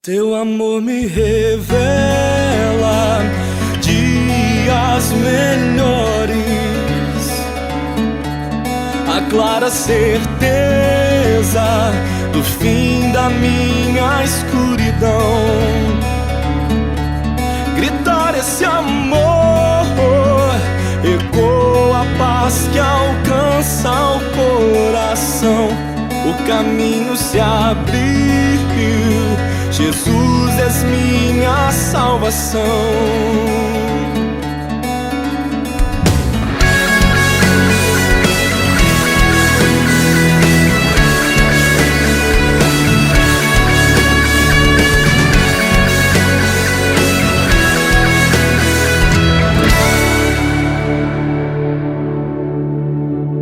Teu amor me revela dias melhores, a clara certeza do fim da minha escuridão. Gritar esse amor ecoa a paz que alcança o coração. O caminho se abriu, Jesus és minha salvação.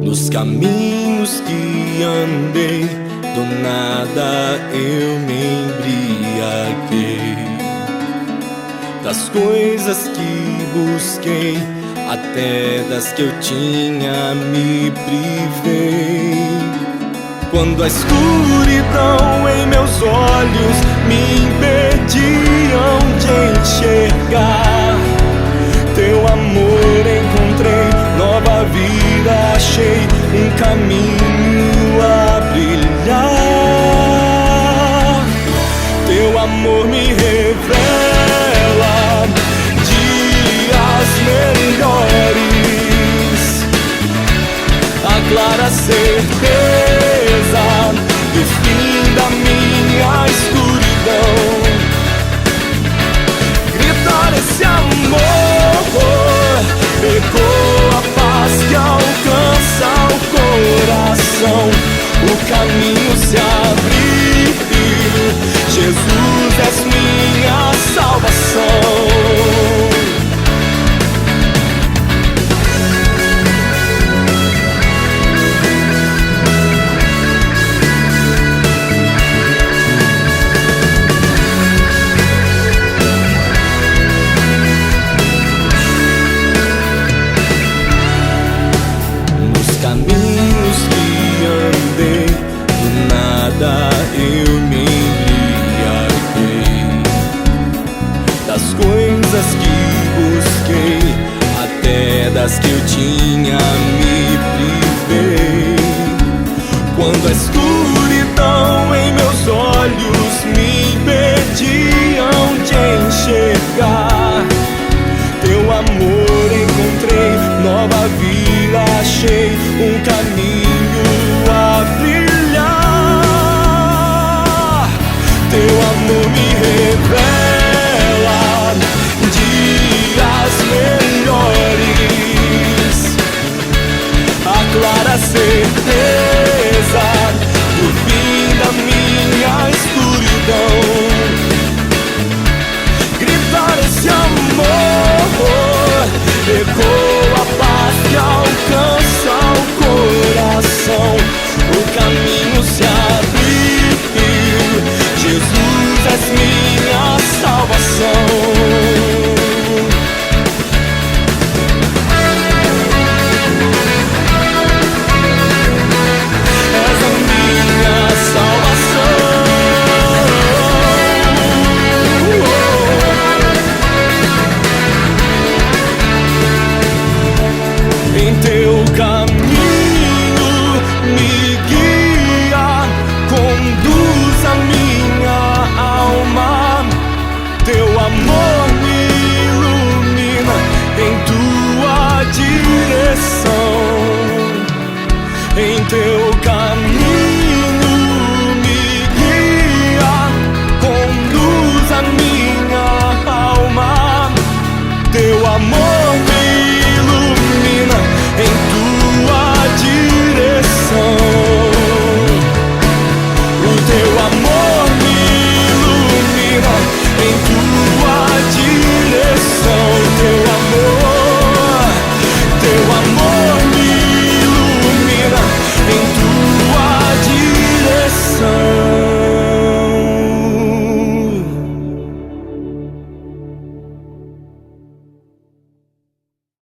Nos caminhos que andei, do nada eu me embriaguei. Das coisas que busquei, até das que eu tinha me privei. Quando a escuridão em meus olhos me impediam de enxergar, teu amor encontrei, nova vida achei, um caminho a brilhar. Teu amor me revela dias melhores, a clara certeza do fim da minha escuridão. Gritar esse amor ecoa a paz que alcança o coração. O caminho se abriu, Jesus és minha salvação. Caminhos que andei, do nada eu me embriaguei. Das coisas que busquei, até das que eu tinha me privei. Quando a escuridão em meus olhos me impediam de enxergar, teu amor encontrei, nova vida achei, um caminho a brilhar. Teu amor me revela